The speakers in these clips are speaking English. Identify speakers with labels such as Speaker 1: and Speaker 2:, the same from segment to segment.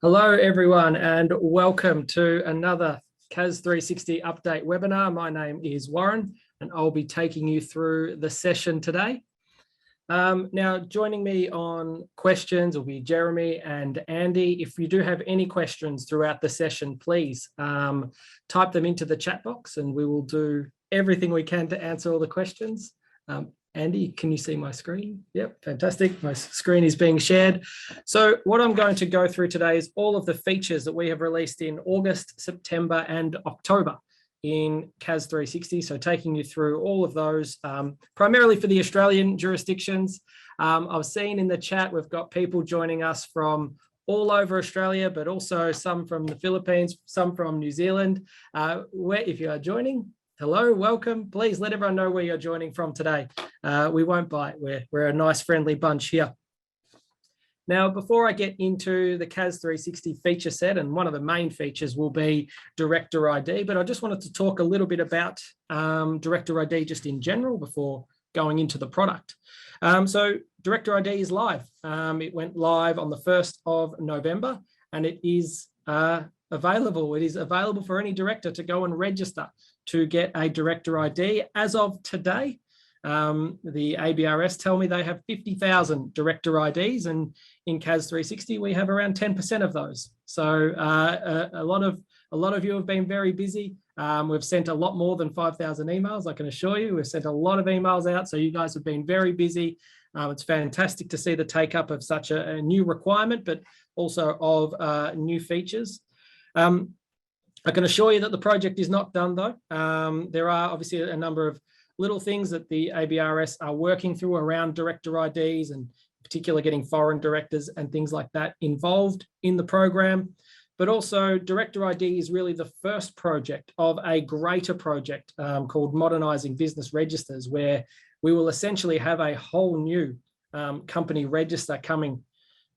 Speaker 1: Hello, everyone, and welcome to another CAS 360 update webinar. My name is Warren, and I'll be taking you through the session today. Now, joining me on questions will be Jeremy and Andy. If you do have any questions throughout the session, please type them into the chat box, and we will do everything we can to answer all the questions. Andy, can you see my screen? Yep, fantastic. My screen is being shared. So what I'm going to go through today is all of the features that we have released in August, September, and October in CAS 360. So taking you through all of those, primarily for the Australian jurisdictions. I've seen in the chat, we've got people joining us from all over Australia, but also some from the Philippines, some from New Zealand. If you are joining, hello, welcome. Please let everyone know where you're joining from today. We won't bite. We're a nice, friendly bunch here. Now, before I get into the CAS 360 feature set, and one of the main features will be Director ID, but I just wanted to talk a little bit about Director ID just in general before going into the product. So Director ID is live. It went live on the 1st of November, and it is available. It is available for any director to go and register to get a Director ID. As of today, the ABRS tell me they have 50,000 Director IDs, and in CAS 360 we have around 10% of those. So a lot of you have been very busy. We've sent a lot more than 5,000 emails, I can assure you. We've sent a lot of emails out, so you guys have been very busy. It's fantastic to see the take up of such a new requirement, but also of new features. I can assure you that the project is not done though. There are obviously a number of little things that the ABRS are working through around Director IDs, and in particular getting foreign directors and things like that involved in the program. But also Director ID is really the first project of a greater project called Modernising Business Registers, where we will essentially have a whole new company register coming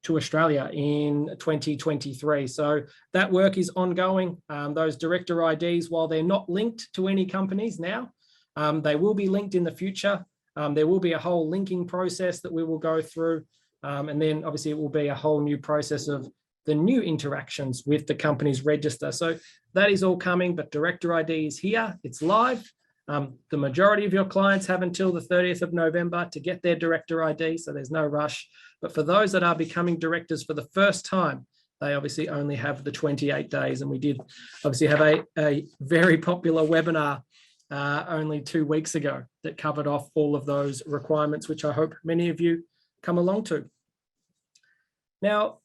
Speaker 1: to Australia in 2023. So that work is ongoing. Those Director IDs, while they're not linked to any companies now, they will be linked in the future. There will be a whole linking process that we will go through. And then obviously it will be a whole new process of the new interactions with the company's register. So that is all coming, but Director ID is here, it's live. The majority of your clients have until the 30th of November to get their Director ID, so there's no rush. But for those that are becoming directors for the first time, they obviously only have the 28 days. And we did obviously have a very popular webinar only 2 weeks ago that covered off all of those requirements, which I hope many of you come along to. Now,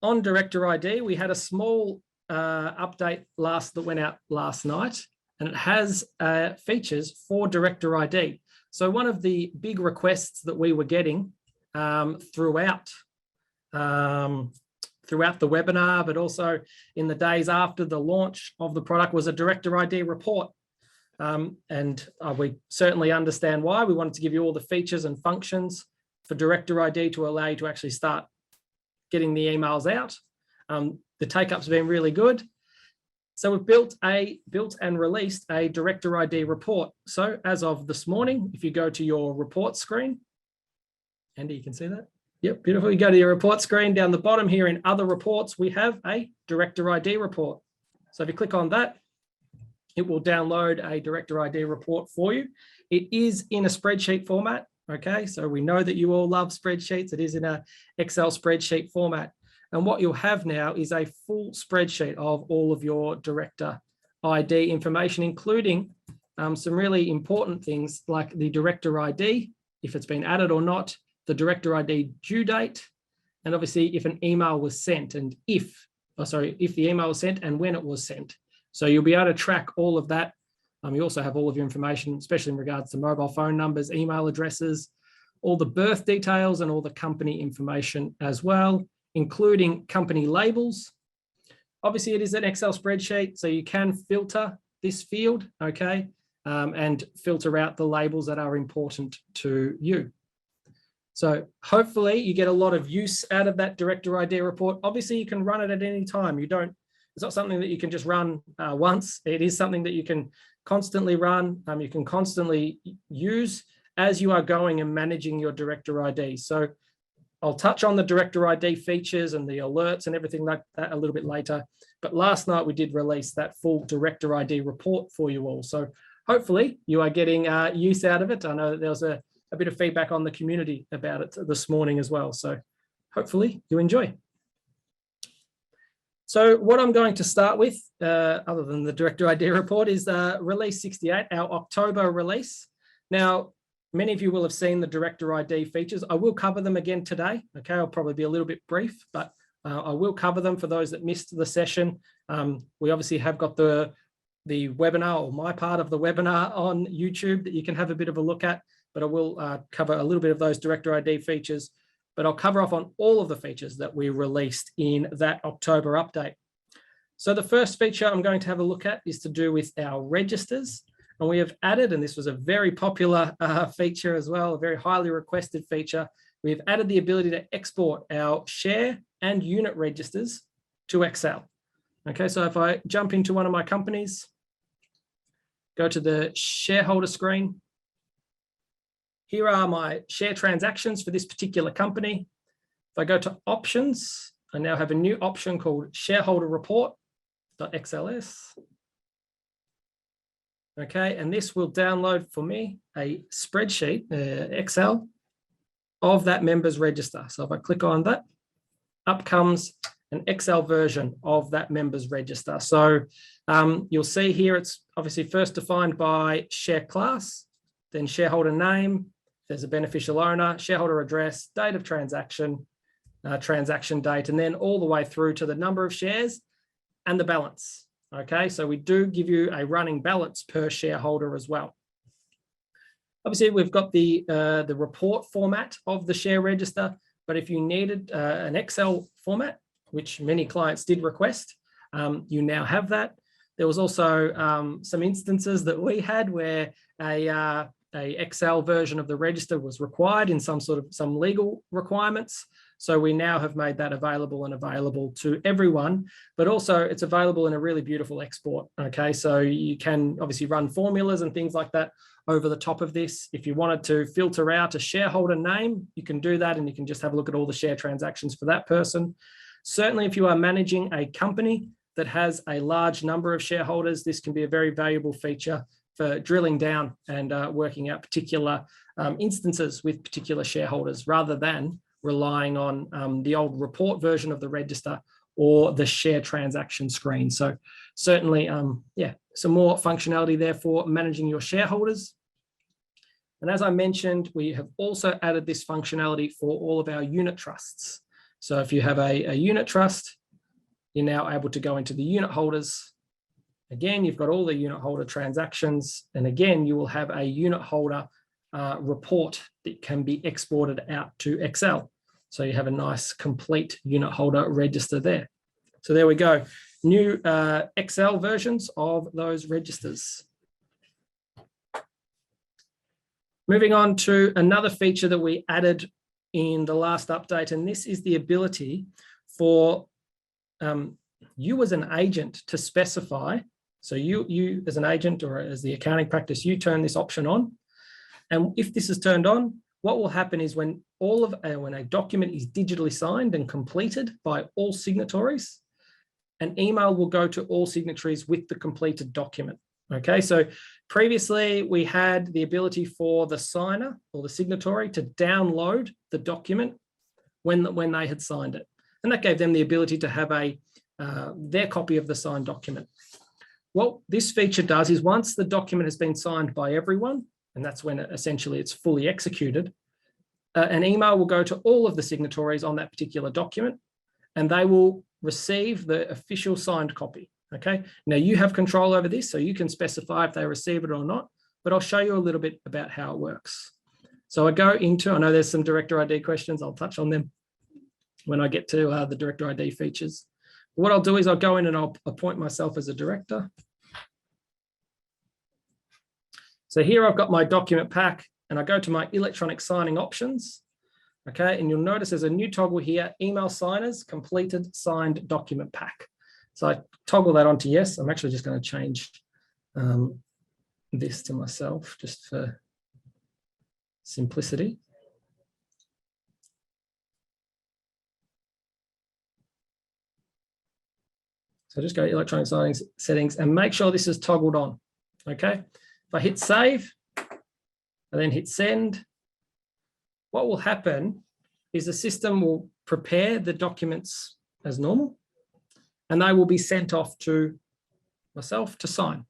Speaker 1: on Director ID, we had a small update that went out last night, and it has features for Director ID. So one of the big requests that we were getting throughout the webinar, but also in the days after the launch of the product, was a Director ID report. And we certainly understand why. We wanted to give you all the features and functions for Director ID to allow you to actually start getting the emails out. The take-up's been really good. So we've built and released a Director ID report. So as of this morning, if you go to your report screen, Andy, you can see that? Yep, beautiful. You go to your report screen down the bottom here in other reports, we have a Director ID report. So if you click on that, it will download a Director ID report for you. It is in a spreadsheet format, okay? So we know that you all love spreadsheets. It is in an Excel spreadsheet format. And what you'll have now is a full spreadsheet of all of your Director ID information, including some really important things like the Director ID, if it's been added or not, the Director ID due date, and obviously if an email was sent and if the email was sent and when it was sent. So you'll be able to track all of that. You also have all of your information, especially in regards to mobile phone numbers, email addresses, all the birth details and all the company information as well, including company labels. Obviously it is an Excel spreadsheet, so you can filter this field, okay, and filter out the labels that are important to you. So hopefully you get a lot of use out of that Director ID report. Obviously you can run it at any time. It's not something that you can just run once. It is something that you can constantly run. You can constantly use as you are going and managing your Director ID. So I'll touch on the Director ID features and the alerts and everything like that a little bit later. But last night we did release that full Director ID report for you all. So hopefully you are getting use out of it. I know that there was a bit of feedback on the community about it this morning as well. So hopefully you enjoy. So what I'm going to start with, other than the Director ID report, is Release 68, our October release. Now, many of you will have seen the Director ID features. I will cover them again today. Okay, I'll probably be a little bit brief, but I will cover them for those that missed the session. We obviously have got the webinar, or my part of the webinar, on YouTube that you can have a bit of a look at, but I will cover a little bit of those Director ID features, but I'll cover off on all of the features that we released in that October update. So the first feature I'm going to have a look at is to do with our registers. And we have added, and this was a very popular feature as well, a very highly requested feature, we've added the ability to export our share and unit registers to Excel. Okay, so if I jump into one of my companies, go to the shareholder screen, here are my share transactions for this particular company. If I go to options, I now have a new option called shareholder report.xls. Okay, and this will download for me a spreadsheet, Excel, of that members register. So if I click on that, up comes an Excel version of that members register. So you'll see here it's obviously first defined by share class, then shareholder name, there's a beneficial owner, shareholder address, date of transaction, transaction date, and then all the way through to the number of shares and the balance. Okay, so we do give you a running balance per shareholder as well. Obviously, we've got the report format of the share register, but if you needed an Excel format, which many clients did request, you now have that. There was also some instances that we had where a Excel version of the register was required in some legal requirements. So we now have made that available to everyone, but also it's available in a really beautiful export. Okay, so you can obviously run formulas and things like that over the top of this. If you wanted to filter out a shareholder name, you can do that, and you can just have a look at all the share transactions for that person. Certainly, if you are managing a company that has a large number of shareholders, this can be a very valuable feature for drilling down and working out particular instances with particular shareholders, rather than relying on the old report version of the register or the share transaction screen. So certainly, some more functionality there for managing your shareholders. And as I mentioned, we have also added this functionality for all of our unit trusts. So if you have a unit trust, you're now able to go into the unit holders. Again, you've got all the unit holder transactions. And again, you will have a unit holder report that can be exported out to Excel. So you have a nice complete unit holder register there. So there we go. New Excel versions of those registers. Moving on to another feature that we added in the last update, and this is the ability for you as an agent to specify. So you as an agent or as the accounting practice, you turn this option on. And if this is turned on, what will happen is when a document is digitally signed and completed by all signatories, an email will go to all signatories with the completed document. Okay, so previously we had the ability for the signer or the signatory to download the document when they had signed it. And that gave them the ability to have their copy of the signed document. What this feature does is once the document has been signed by everyone, and that's when essentially it's fully executed, an email will go to all of the signatories on that particular document, and they will receive the official signed copy. Okay, now you have control over this, so you can specify if they receive it or not, but I'll show you a little bit about how it works. So I know there's some Director ID questions, I'll touch on them when I get to the Director ID features. What I'll do is I'll go in and I'll appoint myself as a director. So here I've got my document pack, and I go to my electronic signing options. Okay, and you'll notice there's a new toggle here, email signers, completed signed document pack. So I toggle that onto yes. I'm actually just going to change this to myself just for simplicity. So just go electronic signing settings and make sure this is toggled on. Okay. If I hit save and then hit send, what will happen is the system will prepare the documents as normal and they will be sent off to myself to sign.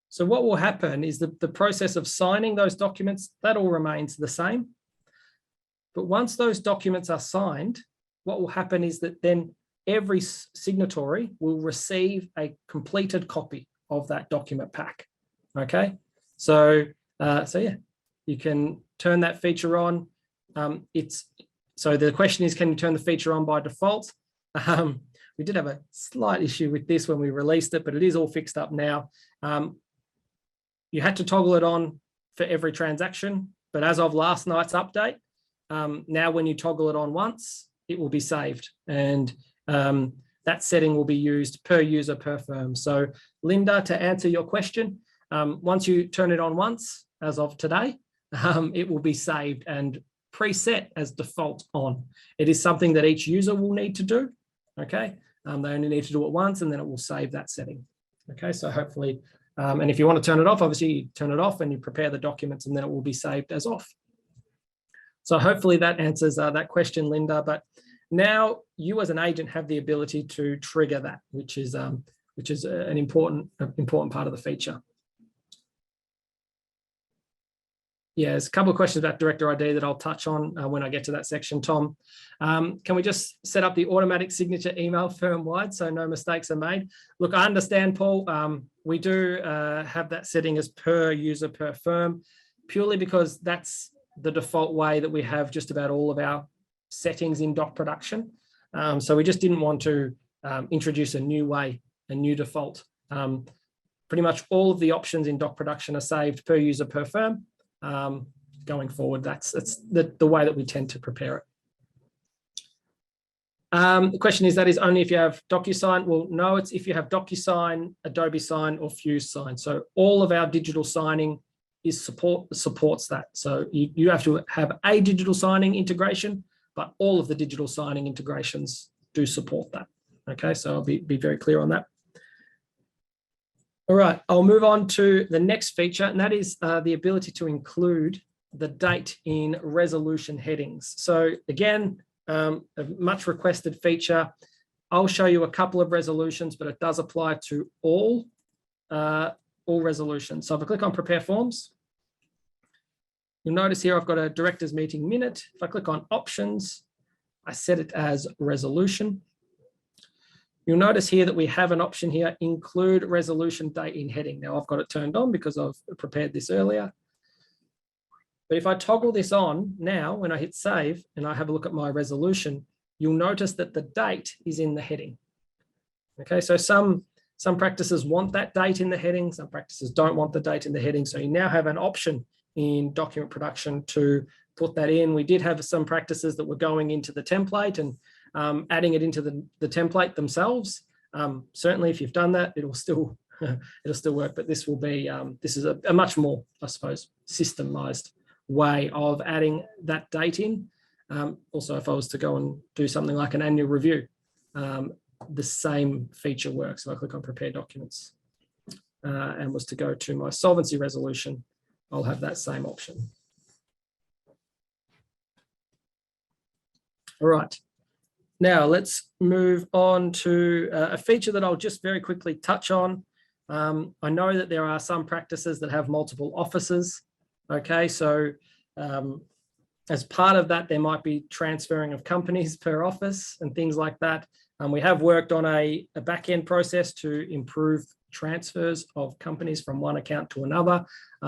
Speaker 1: So what will happen is the process of signing those documents, that all remains the same. But once those documents are signed, what will happen is that then every signatory will receive a completed copy of that document pack. Okay, so yeah, you can turn that feature on. So the question is, can you turn the feature on by default? We did have a slight issue with this when we released it, but it is all fixed up now. You had to toggle it on for every transaction, but as of last night's update, now when you toggle it on once, it will be saved, and that setting will be used per user per firm. So Linda, to answer your question, once you turn it on once, as of today, it will be saved and preset as default on. It is something that each user will need to do. Okay, they only need to do it once, and then it will save that setting. Okay, so hopefully, and if you want to turn it off, obviously you turn it off and you prepare the documents, and then it will be saved as off. So hopefully that answers that question, Linda. But now you as an agent have the ability to trigger that, which is an important part of the feature. Yeah, there's a couple of questions about Director ID that I'll touch on when I get to that section, Tom. Can we just set up the automatic signature email firm-wide so no mistakes are made? Look, I understand, Paul. We do have that setting as per user per firm, purely because that's the default way that we have just about all of our settings in doc production. So we just didn't want to introduce a new way, a new default. Pretty much all of the options in doc production are saved per user per firm. Going forward, that's the way that we tend to prepare it. The question is, that is only if you have DocuSign? Well, no, it's if you have DocuSign, Adobe Sign, or Fuse Sign. So all of our digital signing supports that. So you have to have a digital signing integration, but all of the digital signing integrations do support that. Okay, so I'll be very clear on that. All right, I'll move on to the next feature, and that is the ability to include the date in resolution headings. So again, a much requested feature. I'll show you a couple of resolutions, but it does apply to all resolutions. So if I click on Prepare Forms, you'll notice here I've got a director's meeting minute. If I click on Options, I set it as Resolution. You'll notice here that we have an option here, Include Resolution Date in Heading. Now I've got it turned on because I've prepared this earlier. But if I toggle this on now, when I hit Save and I have a look at my resolution, you'll notice that the date is in the heading. Okay, so some practices want that date in the heading, some practices don't want the date in the heading. So you now have an option in document production to put that in. We did have some practices that were going into the template and adding it into the template themselves. Certainly, if you've done that, it'll still work. But this will be this is a much more, I suppose, systemized way of adding that date in. Also, if I was to go and do something like an annual review, the same feature works. So I click on Prepare Documents and was to go to my solvency resolution, I'll have that same option. All right. Now let's move on to a feature that I'll just very quickly touch on. I know that there are some practices that have multiple offices. Okay, so as part of that, there might be transferring of companies per office and things like that. We have worked on a back-end process to improve transfers of companies from one account to another.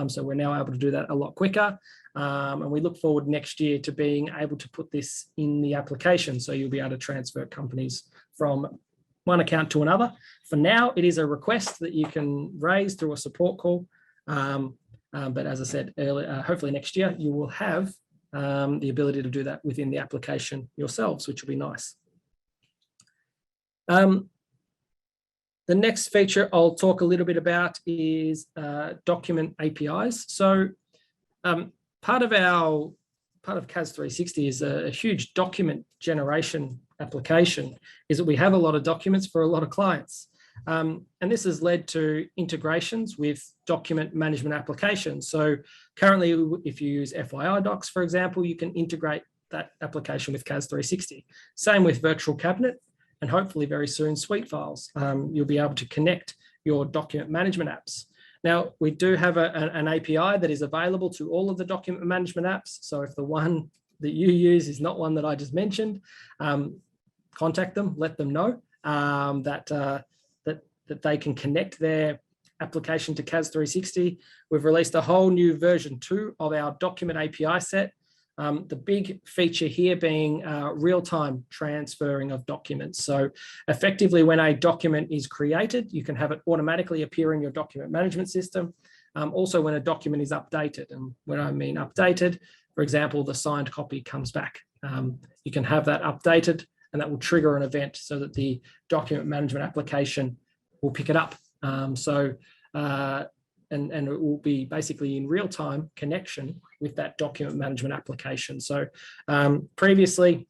Speaker 1: So we're now able to do that a lot quicker. And we look forward next year to being able to put this in the application. So you'll be able to transfer companies from one account to another. For now, it is a request that you can raise through a support call. But as I said earlier, hopefully next year you will have the ability to do that within the application yourselves, which will be nice. The next feature I'll talk a little bit about is document APIs. So part of CAS 360 is a huge document generation application is that we have a lot of documents for a lot of clients. And this has led to integrations with document management applications. So currently, if you use FYI Docs, for example, you can integrate that application with CAS 360. Same with Virtual Cabinet, and hopefully very soon Suite Files. You'll be able to connect your document management apps. Now, we do have an API that is available to all of the document management apps. So if the one that you use is not one that I just mentioned, contact them, let them know that they can connect their application to CAS 360. We've released a whole new version 2 of our document API set. The big feature here being real-time transferring of documents. So effectively, when a document is created, you can have it automatically appear in your document management system. Also, when a document is updated, and when I mean updated, for example, the signed copy comes back. You can have that updated, and that will trigger an event so that the document management application will pick it up. And it will be basically in real-time connection with that document management application. So previously,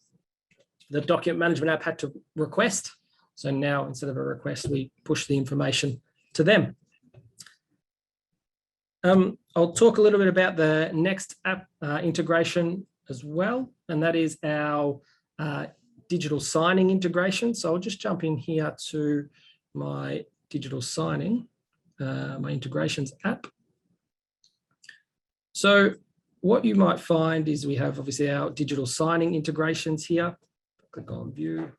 Speaker 1: the document management app had to request. So now, instead of a request, we push the information to them. I'll talk a little bit about the next app integration as well, and that is our digital signing integration. So I'll just jump in here to my digital signing, my integrations app. So what you might find is we have obviously our digital signing integrations here. Click on view.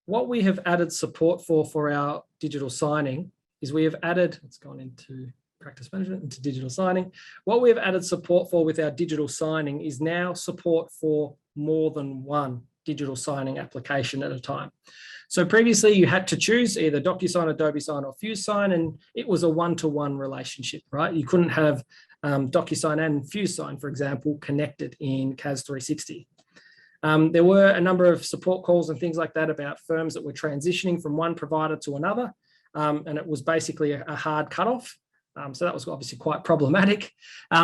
Speaker 1: What we have added support for our digital signing is we have added, it's gone into practice management, into digital signing. What we have added support for with our digital signing is now support for more than one digital signing application at a time. So previously you had to choose either DocuSign, Adobe Sign, or FuseSign, and it was a one-to-one relationship, right? You couldn't have DocuSign and FuseSign, for example, connected in CAS 360. There were a number of support calls and things like that about firms that were transitioning from one provider to another, and it was basically a hard cutoff. So that was obviously quite problematic.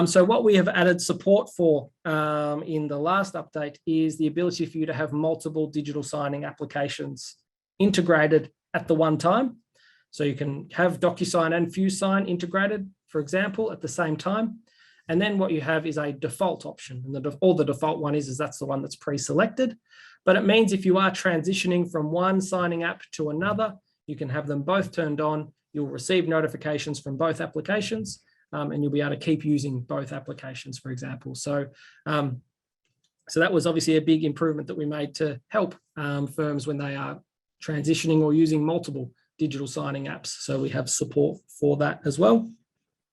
Speaker 1: So what we have added support for in the last update is the ability for you to have multiple digital signing applications integrated at the one time. So you can have DocuSign and FuseSign integrated, for example, at the same time. And then what you have is a default option. And the default one is that's the one that's pre-selected. But it means if you are transitioning from one signing app to another, you can have them both turned on. You'll receive notifications from both applications, and you'll be able to keep using both applications, for example. So that was obviously a big improvement that we made to help firms when they are transitioning or using multiple digital signing apps. So we have support for that as well.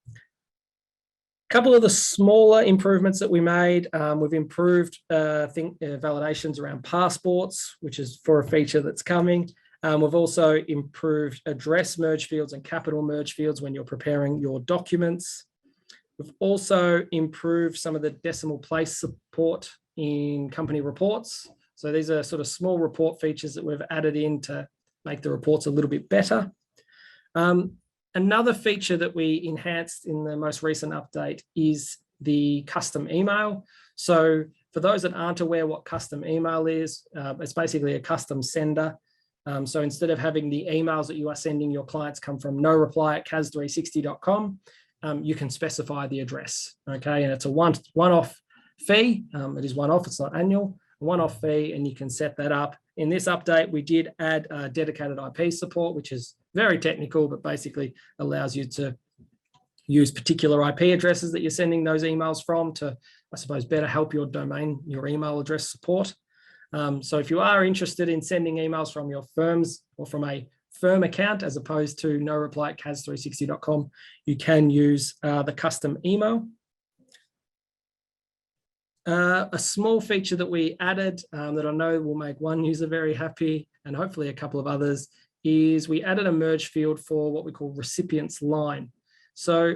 Speaker 1: A couple of the smaller improvements that we made, we've improved validations around passports, which is for a feature that's coming. We've also improved address merge fields and capital merge fields when you're preparing your documents. We've also improved some of the decimal place support in company reports. So these are sort of small report features that we've added in to make the reports a little bit better. Another feature that we enhanced in the most recent update is the custom email. So for those that aren't aware what custom email is, it's basically a custom sender. So instead of having the emails that you are sending your clients come from noreply@cas360.com, you can specify the address, okay? And it's a one-off fee. It is one-off, it's not annual, one-off fee, and you can set that up. In this update, we did add dedicated IP support, which is very technical, but basically allows you to use particular IP addresses that you're sending those emails from to, I suppose, better help your domain, your email address support. So if you are interested in sending emails from your firms or from a firm account, as opposed to noreply@cas360.com, you can use the custom email. A small feature that we added that I know will make one user very happy and hopefully a couple of others is we added a merge field for what we call recipients line. So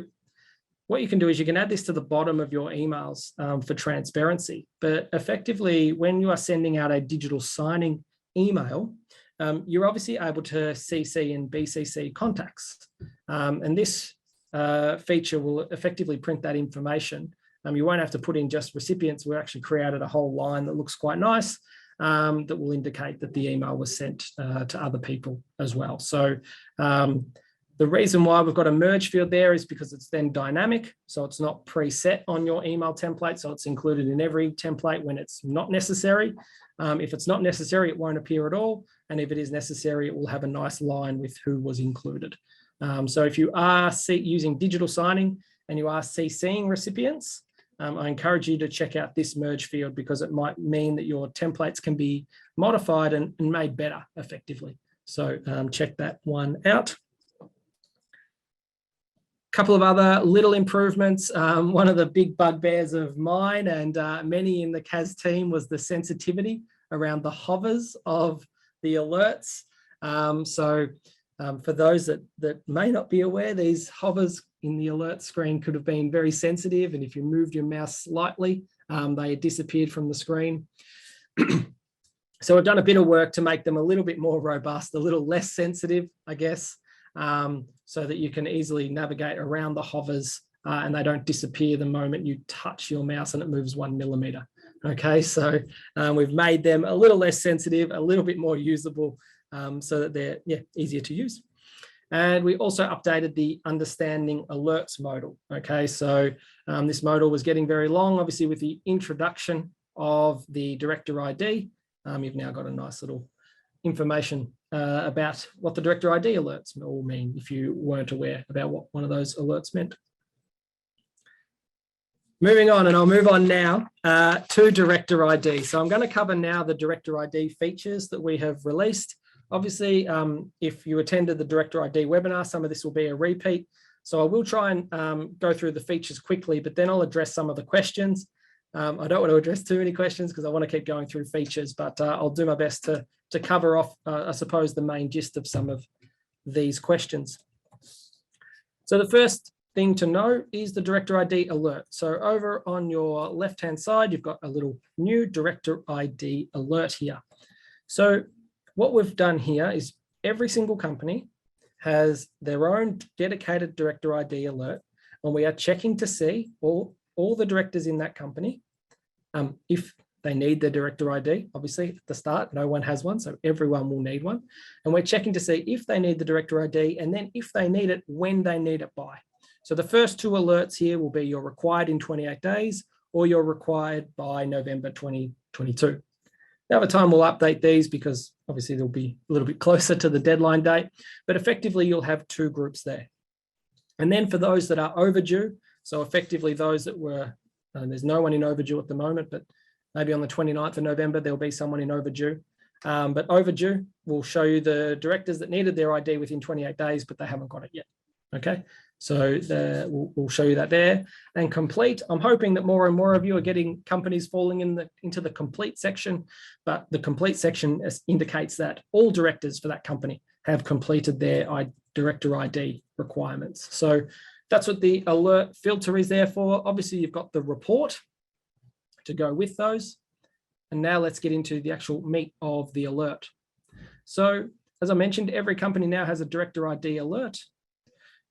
Speaker 1: what you can do is you can add this to the bottom of your emails for transparency, but effectively when you are sending out a digital signing email, you're obviously able to CC and BCC contacts. And this feature will effectively print that information You won't have to put in just recipients. We actually created a whole line that looks quite nice that will indicate that the email was sent to other people as well. So the reason why we've got a merge field there is because it's then dynamic. So it's not preset on your email template. So it's included in every template when it's not necessary. If it's not necessary, it won't appear at all. And if it is necessary, it will have a nice line with who was included. So if you are using digital signing and you are CCing recipients, I encourage you to check out this merge field because it might mean that your templates can be modified and made better effectively. So check that one out. Couple of other little improvements. One of the big bugbears of mine and many in the CAS team was the sensitivity around the hovers of the alerts. For those that may not be aware, these hovers in the alert screen could have been very sensitive, and if you moved your mouse slightly, they disappeared from the screen. So we've done a bit of work to make them a little bit more robust, a little less sensitive, I guess, so that you can easily navigate around the hovers and they don't disappear the moment you touch your mouse and it moves 1 millimeter. Okay, so we've made them a little less sensitive, a little bit more usable so that they're easier to use. And we also updated the understanding alerts modal. Okay, so this modal was getting very long, obviously with the introduction of the Director ID. You've now got a nice little information about what the Director ID alerts all mean if you weren't aware about what one of those alerts meant. Moving on, and I'll move on now to Director ID. So I'm going to cover now the Director ID features that we have released. Obviously, if you attended the Director ID webinar, some of this will be a repeat. So I will try and go through the features quickly, but then I'll address some of the questions. I don't want to address too many questions because I want to keep going through features, but I'll do my best to cover off, I suppose, the main gist of some of these questions. So the first thing to know is the Director ID alert. So over on your left-hand side, you've got a little new Director ID alert here. So what we've done here is every single company has their own dedicated Director ID alert, and we are checking to see all the directors in that company, if they need their Director ID. Obviously, at the start, no one has one, so everyone will need one. And we're checking to see if they need the Director ID, and then if they need it, when they need it by. So the first two alerts here will be you're required in 28 days, or you're required by November 2022. Now, over time, we'll update these because obviously they'll be a little bit closer to the deadline date, but effectively you'll have two groups there. And then for those that are overdue, so effectively those that were, there's no one in overdue at the moment, but maybe on the 29th of November, there'll be someone in overdue. But overdue will show you the directors that needed their ID within 28 days, but they haven't got it yet. Okay, so we'll show you that there. And complete, I'm hoping that more and more of you are getting companies falling into the complete section, but the complete section indicates that all directors for that company have completed their Director ID requirements. So that's what the alert filter is there for. Obviously, you've got the report to go with those. And now let's get into the actual meat of the alert. So as I mentioned, every company now has a Director ID alert.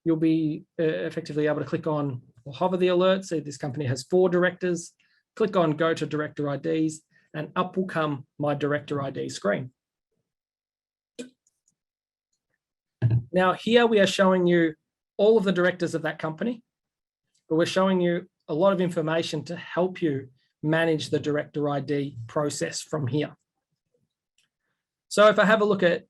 Speaker 1: You'll be effectively able to click on or hover the alert. Say this company has 4 directors. Click on Go to Director IDs, and up will come my Director ID screen. Now here we are showing you all of the directors of that company, but we're showing you a lot of information to help you manage the Director ID process from here. So if I have a look at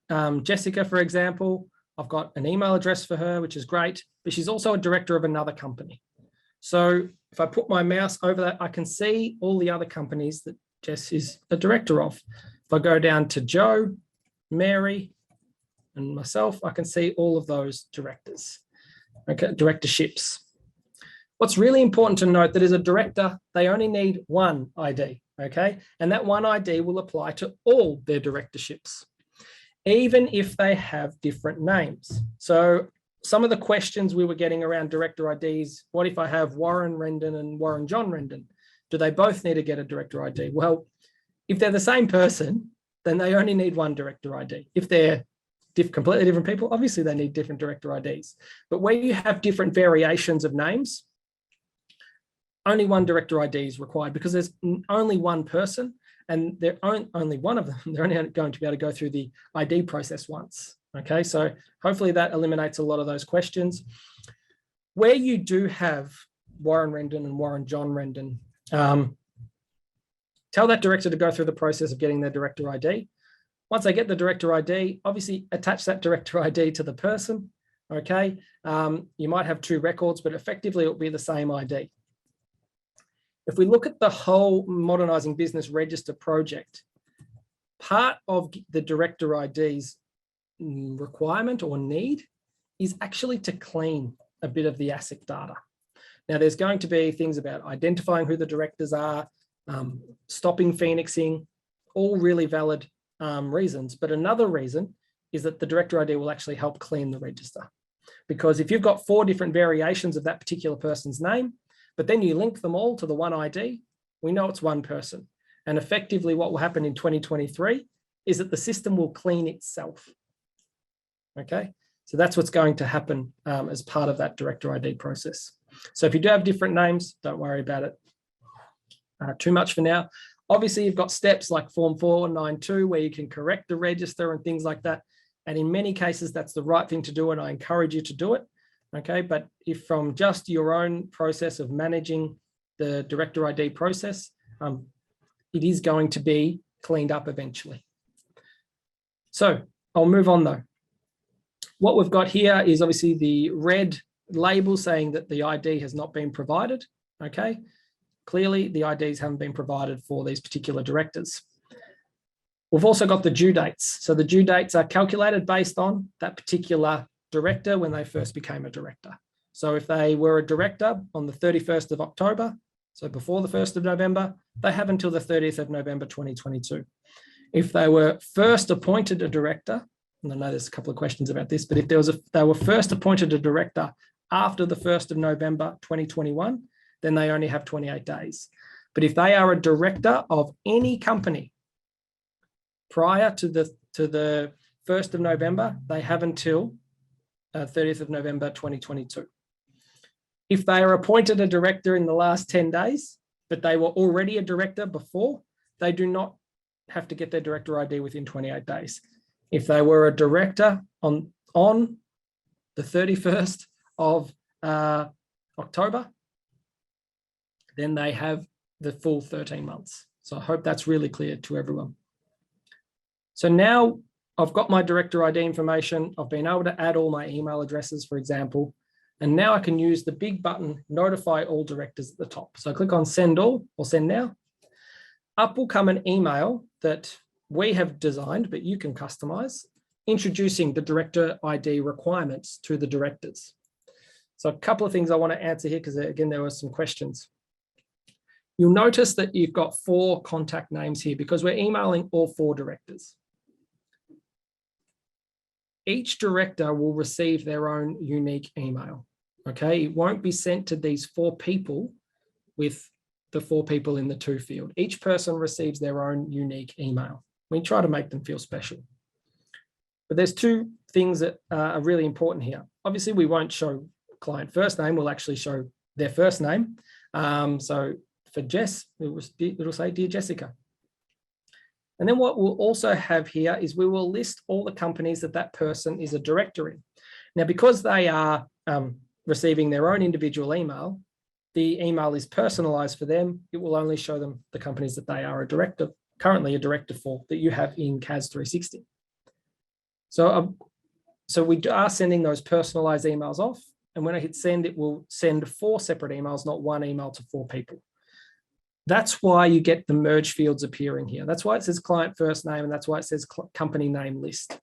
Speaker 1: Jessica, for example, I've got an email address for her, which is great, but she's also a director of another company. So if I put my mouse over that, I can see all the other companies that Jess is a director of. If I go down to Joe, Mary, and myself, I can see all of those directors, okay, directorships. What's really important to note that as a director, they only need one ID, okay? And that one ID will apply to all their directorships, even if they have different names. So some of the questions we were getting around Director IDs, what if I have Warren Rendon and Warren John Rendon? Do they both need to get a Director ID? Well, if they're the same person, then they only need one Director ID. If they're completely different people, obviously they need different Director IDs. But where you have different variations of names, only one director ID is required because there's only one person and they're only one of them. They're only going to be able to go through the ID process once. Okay, so hopefully that eliminates a lot of those questions. Where you do have Warren Rendon and Warren John Rendon, tell that director to go through the process of getting their director ID. Once they get the director ID, obviously attach that director ID to the person. Okay, you might have two records, but effectively it will be the same ID. If we look at the whole Modernising Business Register project, part of the director ID's requirement or need is actually to clean a bit of the ASIC data. Now, there's going to be things about identifying who the directors are, stopping phoenixing, all really valid reasons. But another reason is that the director ID will actually help clean the register. Because if you've got 4 different variations of that particular person's name, but then you link them all to the one ID, we know it's one person. And effectively what will happen in 2023 is that the system will clean itself. Okay, so that's what's going to happen as part of that director ID process. So if you do have different names, don't worry about it too much for now. Obviously, you've got steps like Form 492 where you can correct the register and things like that. And in many cases, that's the right thing to do, and I encourage you to do it. Okay, but if from just your own process of managing the director ID process, it is going to be cleaned up eventually. So I'll move on though. What we've got here is obviously the red label saying that the ID has not been provided. Okay, clearly the IDs haven't been provided for these particular directors. We've also got the due dates. So the due dates are calculated based on that particular director when they first became a director. So if they were a director on the 31st of October, so before the 1st of November, they have until the 30th of November 2022. If they were first appointed a director, and I know there's a couple of questions about this, but if they were first appointed a director after the 1st of November 2021, then they only have 28 days. But if they are a director of any company prior to the 1st of November, they have until 30th of November 2022. If they are appointed a director in the last 10 days, but they were already a director before, they do not have to get their director ID within 28 days. If they were a director on the 31st of October, then they have the full 13 months. So I hope that's really clear to everyone. So now I've got my director ID information. I've been able to add all my email addresses, for example, and now I can use the big button, notify all directors at the top. So I click on send all or send now. Up will come an email that we have designed, but you can customize, introducing the director ID requirements to the directors. So a couple of things I want to answer here, because again, there were some questions. You'll notice that you've got 4 contact names here because we're emailing all 4 directors. Each director will receive their own unique email. Okay, it won't be sent to these 4 people with the 4 people in the to field. Each person receives their own unique email. We try to make them feel special. But there's 2 things that are really important here. Obviously, we won't show client first name, we'll actually show their first name. So for Jess, it'll say, Dear Jessica. And then what we'll also have here is we will list all the companies that that person is a director in. Now, because they are receiving their own individual email, the email is personalized for them. It will only show them the companies that they are a director, currently a director for, that you have in CAS 360. So we are sending those personalized emails off. And when I hit send, it will send 4 separate emails, not 1 email to 4 people. That's why you get the merge fields appearing here. That's why it says client first name, and that's why it says company name list.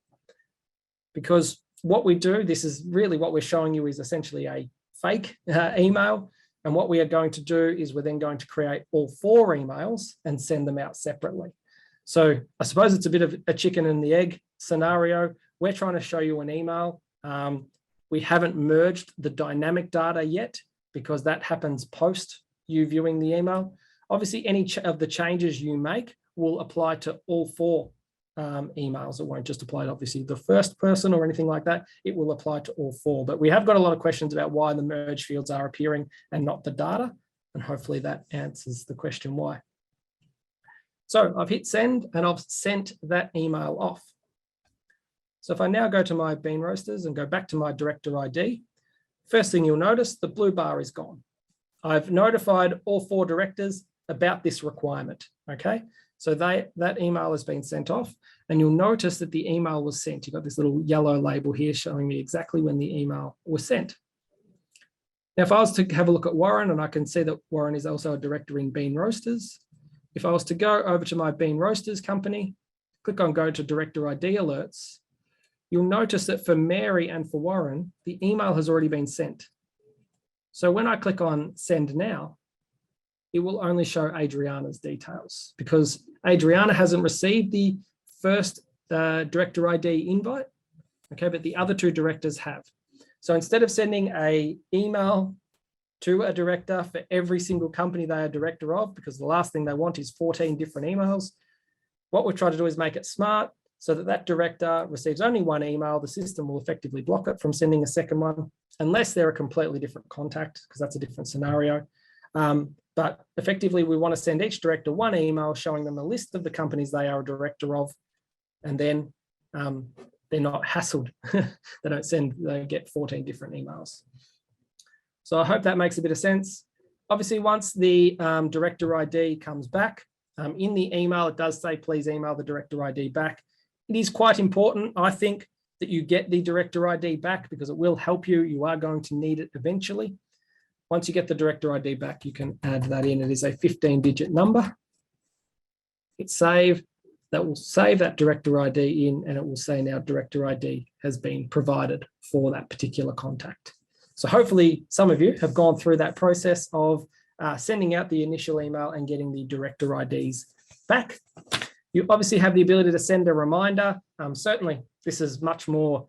Speaker 1: Because what we do, this is really what we're showing you is essentially a fake email. And what we are going to do is we're then going to create all 4 emails and send them out separately. So I suppose it's a bit of a chicken and the egg scenario. We're trying to show you an email. We haven't merged the dynamic data yet because that happens post you viewing the email. Obviously, any of the changes you make will apply to all 4 emails. It won't just apply to obviously the first person or anything like that. It will apply to all 4. But we have got a lot of questions about why the merge fields are appearing and not the data. And hopefully that answers the question why. So I've hit send and I've sent that email off. So if I now go to my bean roasters and go back to my director ID, first thing you'll notice, the blue bar is gone. I've notified all 4 directors about this requirement, okay? So that email has been sent off, and you'll notice that the email was sent. You've got this little yellow label here showing me exactly when the email was sent. Now, if I was to have a look at Warren, and I can see that Warren is also a director in Bean Roasters. If I was to go over to my Bean Roasters company, click on go to Director ID alerts, you'll notice that for Mary and for Warren, the email has already been sent. So when I click on send now, it will only show Adriana's details because Adriana hasn't received the first director ID invite, okay, but the other 2 directors have. So instead of sending an email to a director for every single company they are director of, because the last thing they want is 14 different emails, what we've tried to do is make it smart so that that director receives only 1 email. The system will effectively block it from sending a second one, unless they're a completely different contact, because that's a different scenario. But effectively, we want to send each director 1 email showing them a list of the companies they are a director of, and then they're not hassled. They don't get 14 different emails. So I hope that makes a bit of sense. Obviously, once the director ID comes back, in the email, it does say, please email the director ID back. It is quite important, I think, that you get the director ID back because it will help you. You are going to need it eventually. Once you get the director ID back, you can add that in. It is a 15-digit number. Hit save. That will save that director ID in, and it will say now director ID has been provided for that particular contact. So hopefully some of you have gone through that process of sending out the initial email and getting the director IDs back. You obviously have the ability to send a reminder. Certainly, this is much more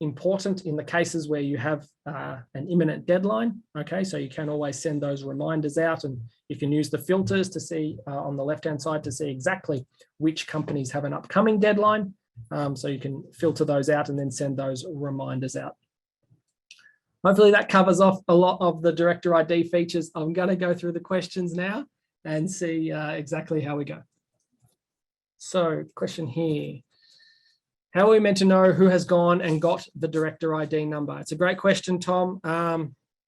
Speaker 1: important in the cases where you have an imminent deadline. Okay, so you can always send those reminders out, and you can use the filters to see on the left-hand side to see exactly which companies have an upcoming deadline. So you can filter those out and then send those reminders out. Hopefully that covers off a lot of the director ID features. I'm going to go through the questions now and see exactly how we go. So question here. How are we meant to know who has gone and got the director ID number? It's a great question, Tom.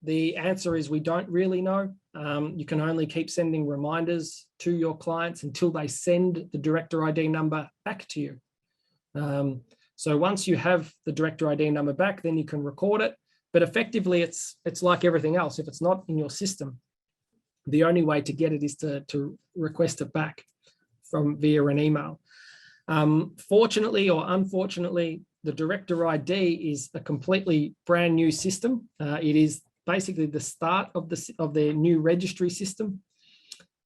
Speaker 1: The answer is we don't really know. You can only keep sending reminders to your clients until they send the director ID number back to you. So once you have the director ID number back, then you can record it. But effectively, it's like everything else. If it's not in your system, the only way to get it is to request it back via an email. Fortunately or unfortunately, the director ID is a completely brand new system. It is basically the start of their new registry system.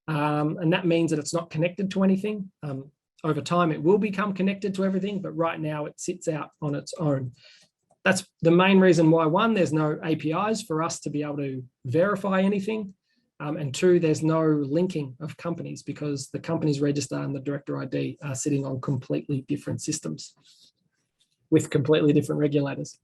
Speaker 1: And that means that it's not connected to anything. Over time, it will become connected to everything, but right now it sits out on its own. That's the main reason why, 1, there's no APIs for us to be able to verify anything. And 2, there's no linking of companies because the company's register and the director ID are sitting on completely different systems with completely different regulators.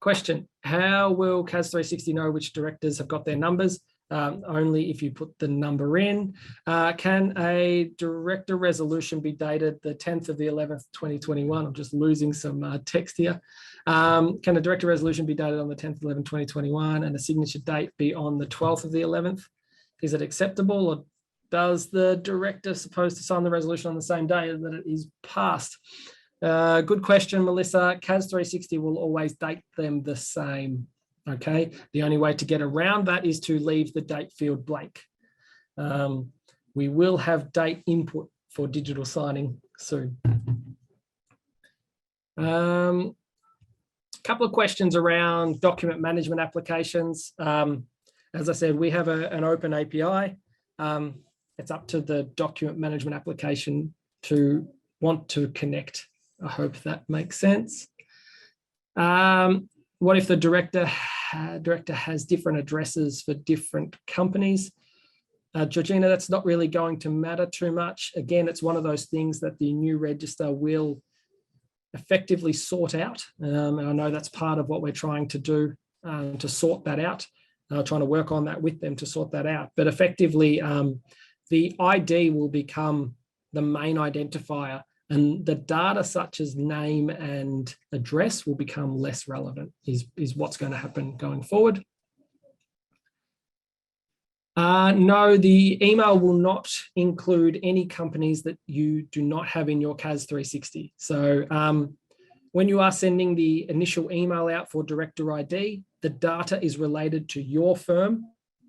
Speaker 1: Question, how will CAS 360 know which directors have got their numbers? Only if you put the number in. Can a director resolution be dated the 10th of the 11th, 2021? I'm just losing some text here. Can a director resolution be dated on the 10th of 11th, 2021 and a signature date be on the 12th of the 11th? Is it acceptable, or does the director supposed to sign the resolution on the same day that it is passed? Good question, Melissa. CAS 360 will always date them the same. Okay, the only way to get around that is to leave the date field blank. We will have date input for digital signing soon. Couple of questions around document management applications. As I said, we have an open API. It's up to the document management application to want to connect. I hope that makes sense. What if the director has different addresses for different companies? Georgina, that's not really going to matter too much. Again, it's one of those things that the new register will effectively sort out. And I know that's part of what we're trying to do to sort that out. trying to work on that with them to sort that out. But effectively, the ID will become the main identifier, and the data such as name and address will become less relevant, is what's going to happen going forward. No, the email will not include any companies that you do not have in your CAS 360. So when you are sending the initial email out for Director ID, the data is related to your firm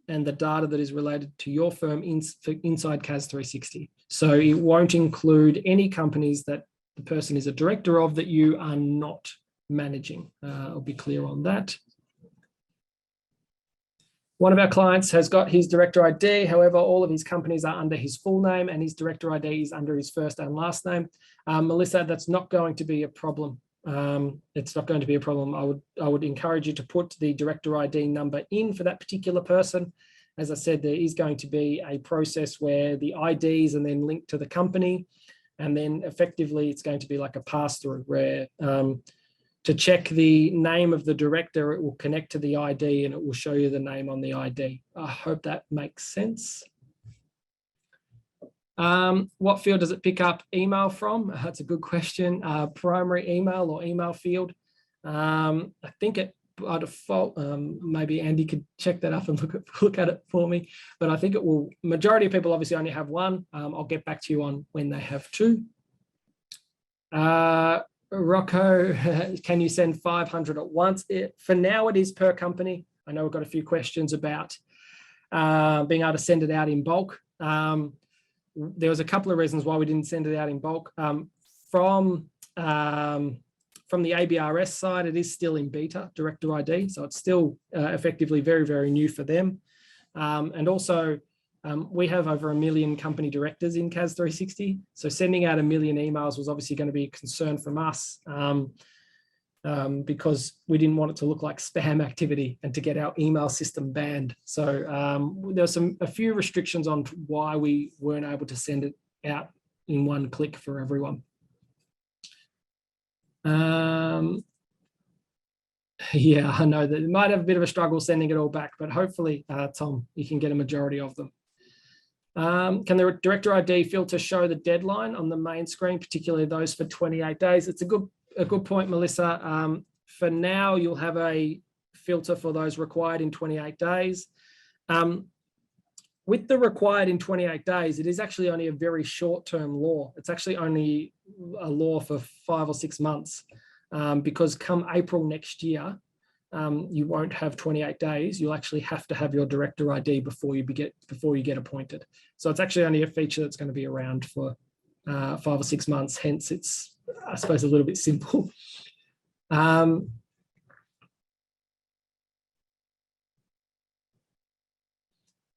Speaker 1: and the data that is related to your firm inside CAS 360. So it won't include any companies that the person is a director of that you are not managing. I'll be clear on that. One of our clients has got his Director ID. However, all of his companies are under his full name and his Director ID is under his first and last name. Melissa, that's not going to be a problem. It's not going to be a problem. I would encourage you to put the Director ID number in for that particular person. As I said, there is going to be a process where the IDs and then linked to the company. And then effectively, it's going to be like a pass-through where to check the name of the director, it will connect to the ID and it will show you the name on the ID. I hope that makes sense. What field does it pick up email from? That's a good question. Primary email or email field. I think it by default, maybe Andy could check that up and look at it for me. But I think it will, majority of people obviously only have one. I'll get back to you on when they have two. Rocco, can you send 500 at once? For now, it is per company. I know we've got a few questions about being able to send it out in bulk. There was a couple of reasons why we didn't send it out in bulk. From the ABRS side, it is still in beta, Director ID. So it's still effectively very, very new for them. And also, we have over 1 million company directors in CAS 360. So sending out 1 million emails was obviously going to be a concern from us because we didn't want it to look like spam activity and to get our email system banned. So there's a few restrictions on why we weren't able to send it out in one click for everyone. Yeah, I know that it might have a bit of a struggle sending it all back, but hopefully, Tom, you can get a majority of them. Can the Director ID filter show the deadline on the main screen, particularly those for 28 days? It's a good point, Melissa. For now, you'll have a filter for those required in 28 days. With the required in 28 days, it is actually only a very short-term law. It's actually only a law for 5 or 6 months because come April next year, you won't have 28 days. You'll actually have to have your Director ID before you get appointed. So it's actually only a feature that's going to be around for 5 or 6 months. Hence, it's, I suppose, a little bit simple.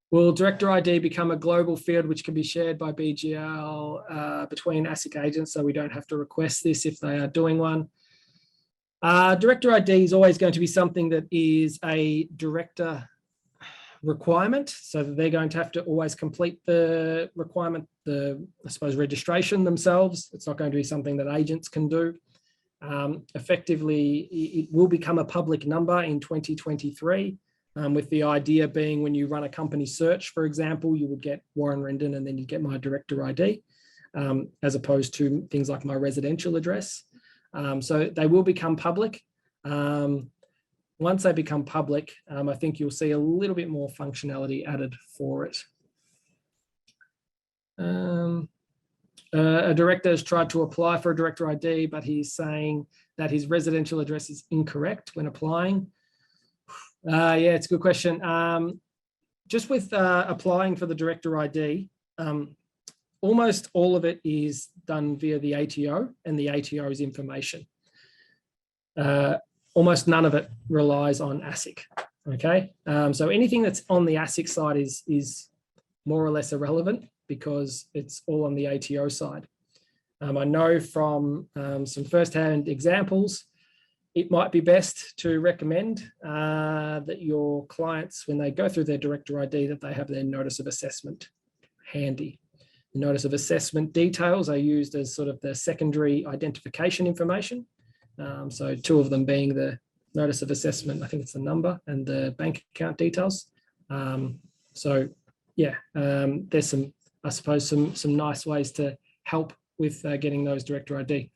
Speaker 1: Will Director ID become a global field which can be shared by BGL between ASIC agents so we don't have to request this if they are doing one? Director ID is always going to be something that is a director requirement, so that they're going to have to always complete the requirement, I suppose, registration themselves. It's not going to be something that agents can do. Effectively, it will become a public number in 2023, with the idea being when you run a company search, for example, you would get Warren Rendon and then you get my Director ID, as opposed to things like my residential address. So they will become public. Once they become public, I think you'll see a little bit more functionality added for it. A director has tried to apply for a Director ID, but he's saying that his residential address is incorrect when applying. Yeah, it's a good question. Just with applying for the Director ID, almost all of it is done via the ATO and the ATO's information. Almost none of it relies on ASIC, okay? So anything that's on the ASIC side is more or less irrelevant because it's all on the ATO side. I know from some first-hand examples, it might be best to recommend that your clients, when they go through their Director ID, that they have their notice of assessment handy. The notice of assessment details are used as sort of the secondary identification information. So two of them being the notice of assessment. I think it's the number and the bank account details. So yeah, there's some, I suppose, some nice ways to help with getting those director ID.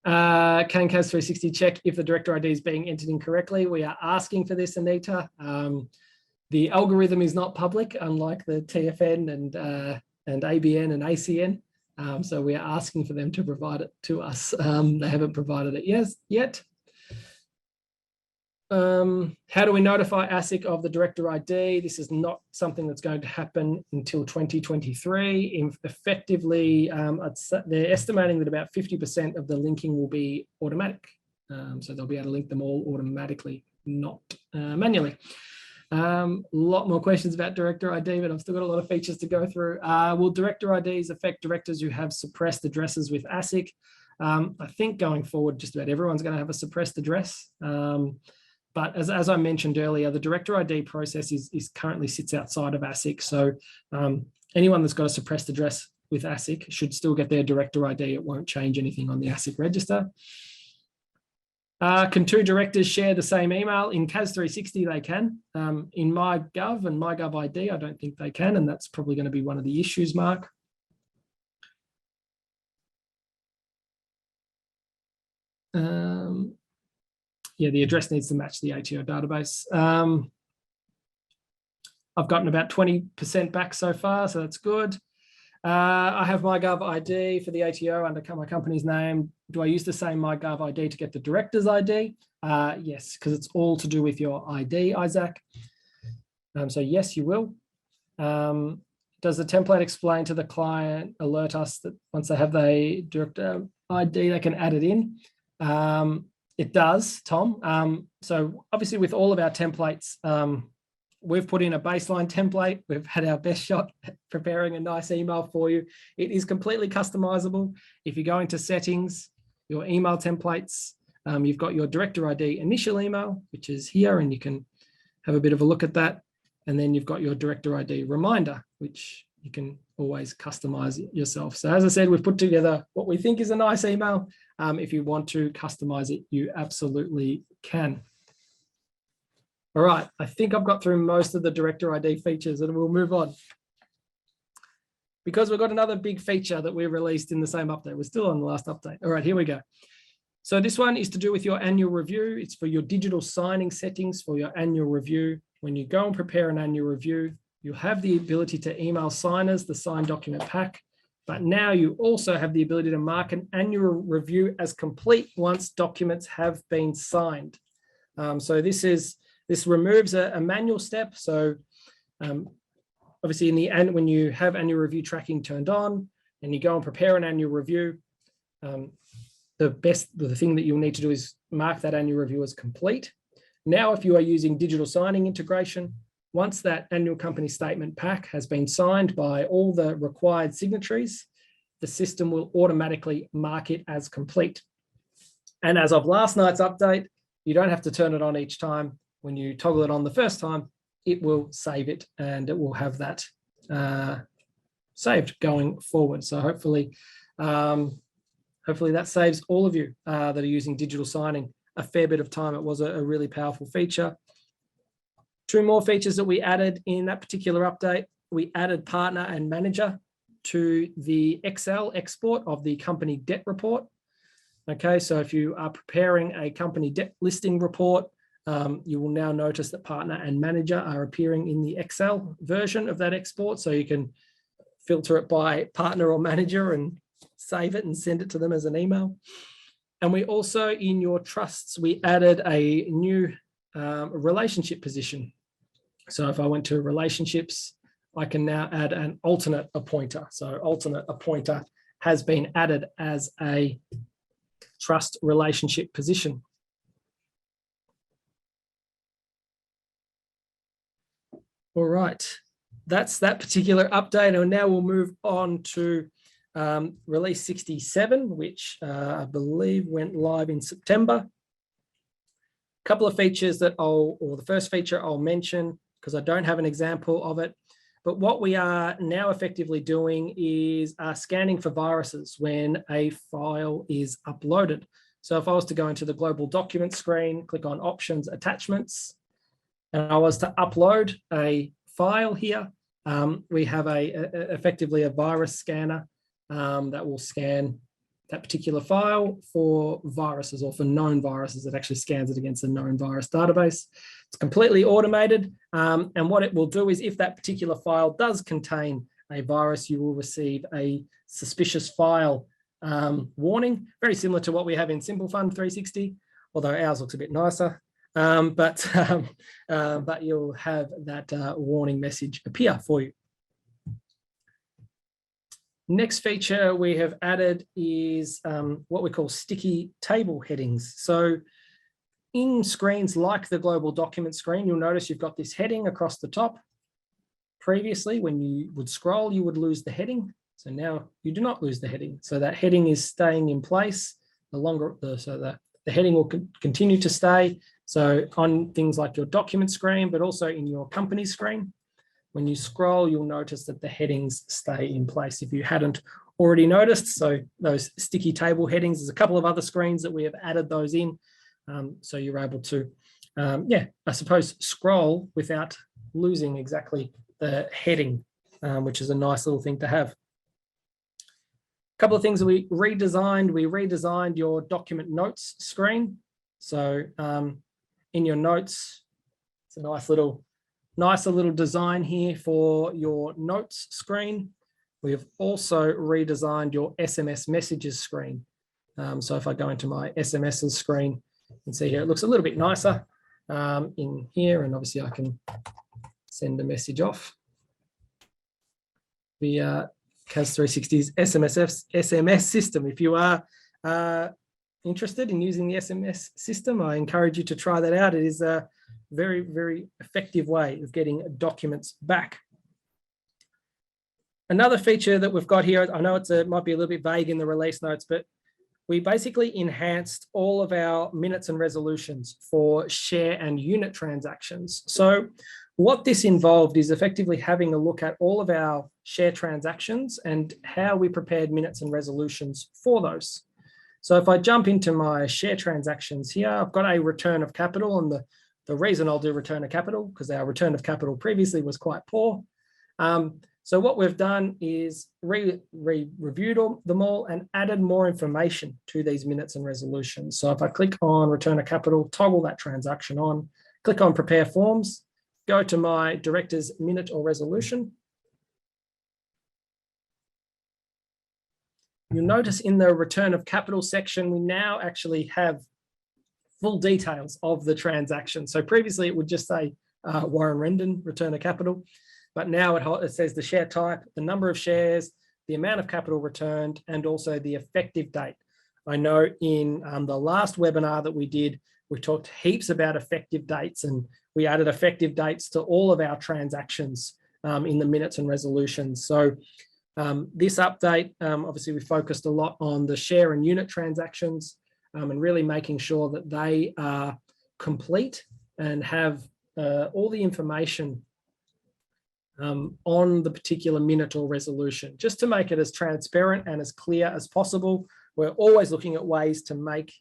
Speaker 1: Can CAS 360 check if the director ID is being entered incorrectly? We are asking for this, Anita. The algorithm is not public, unlike the TFN and ABN and ACN. So we are asking for them to provide it to us. They haven't provided it yet. How do we notify ASIC of the director ID? This is not something that's going to happen until 2023. Effectively, they're estimating that about 50% of the linking will be automatic. So they'll be able to link them all automatically, not manually. A lot more questions about director ID, but I've still got a lot of features to go through. Will director IDs affect directors who have suppressed addresses with ASIC? I think going forward, just about everyone's going to have a suppressed address. But as I mentioned earlier, the director ID process is currently sits outside of ASIC. So anyone that's got a suppressed address with ASIC should still get their director ID. It won't change anything on the ASIC register. Can two directors share the same email? In CAS 360, they can. In MyGov and MyGov ID, I don't think they can, and that's probably going to be one of the issues, Mark. Yeah, the address needs to match the ATO database. I've gotten about 20% back so far, so that's good. I have MyGov ID for the ATO under my company's name. Do I use the same MyGov ID to get the director's ID? Yes, because it's all to do with your ID, Isaac. So yes, you will. Does the template explain to the client, alert us that once they have the director ID, they can add it in? It does, Tom. So obviously with all of our templates, we've put in a baseline template. We've had our best shot at preparing a nice email for you. It is completely customizable. If you go into settings, your email templates, you've got your director ID initial email, which is here, and you can have a bit of a look at that. And then you've got your director ID reminder, which you can always customize it yourself. So as I said, we've put together what we think is a nice email. If you want to customize it, you absolutely can. All right, I think I've got through most of the director ID features and we'll move on. Because we've got another big feature that we released in the same update. We're still on the last update. All right, here we go. So this one is to do with your annual review. It's for your digital signing settings for your annual review. When you go and prepare an annual review, you'll have the ability to email signers the signed document pack. But now you also have the ability to mark an annual review as complete once documents have been signed. So this removes a manual step. So obviously in the end, when you have annual review tracking turned on and you go and prepare an annual review, the thing that you'll need to do is mark that annual review as complete. Now, if you are using digital signing integration, once that annual company statement pack has been signed by all the required signatories, the system will automatically mark it as complete. And as of last night's update, you don't have to turn it on each time. When you toggle it on the first time, it will save it and it will have that saved going forward. So hopefully that saves all of you that are using digital signing a fair bit of time. It was a really powerful feature. Two more features that we added in that particular update. We added partner and manager to the Excel export of the company debt report. Okay, so if you are preparing a company debt listing report, you will now notice that partner and manager are appearing in the Excel version of that export. So you can filter it by partner or manager and save it and send it to them as an email. And we also, in your trusts, we added a new relationship position. So if I went to relationships, I can now add an alternate appointer. So alternate appointer has been added as a trust relationship position. All right, that's that particular update. And now we'll move on to release 67, which I believe went live in September. A couple of features that the first feature I'll mention, because I don't have an example of it, but what we are now effectively doing is scanning for viruses when a file is uploaded. So if I was to go into the global document screen, click on options, attachments, and I was to upload a file here, we have effectively a virus scanner that will scan that particular file for viruses or for known viruses. It actually scans it against a known virus database. It's completely automated. And what it will do is if that particular file does contain a virus, you will receive a suspicious file warning, very similar to what we have in Simple Fund 360, although ours looks a bit nicer. But you'll have that warning message appear for you. Next feature we have added is what we call sticky table headings. So in screens like the global document screen, you'll notice you've got this heading across the top. Previously, when you would scroll, you would lose the heading. So now you do not lose the heading. So that heading is staying in place. The heading will continue to stay. So on things like your document screen, but also in your company screen. When you scroll, you'll notice that the headings stay in place if you hadn't already noticed. So those sticky table headings, there's a couple of other screens that we have added those in. So you're able to, I suppose, scroll without losing exactly the heading, which is a nice little thing to have. A couple of things that we redesigned your document notes screen. So in your notes, it's a nicer little design here for your notes screen. We have also redesigned your SMS messages screen. So if I go into my SMSs screen, you can see here, it looks a little bit nicer in here, and obviously I can send a message off. The CAS 360's SMS system. If you are interested in using the SMS system, I encourage you to try that out. It is a very, very effective way of getting documents back. Another feature that we've got here, I know it might be a little bit vague in the release notes, but we basically enhanced all of our minutes and resolutions for share and unit transactions. So what this involved is effectively having a look at all of our share transactions and how we prepared minutes and resolutions for those. So if I jump into my share transactions here, I've got a return of capital, and the reason I'll do return of capital, because our return of capital previously was quite poor. So what we've done is reviewed them all and added more information to these minutes and resolutions. So if I click on return of capital, toggle that transaction on, click on prepare forms, go to my director's minute or resolution. You'll notice in the return of capital section, we now actually have full details of the transaction. So previously it would just say Warren Rendon, return of capital, but now it says the share type, the number of shares, the amount of capital returned, and also the effective date. I know in the last webinar that we did, we talked heaps about effective dates, and we added effective dates to all of our transactions in the minutes and resolutions. So this update, obviously we focused a lot on the share and unit transactions and really making sure that they are complete and have all the information on the particular minute or resolution, just to make it as transparent and as clear as possible. We're always looking at ways to make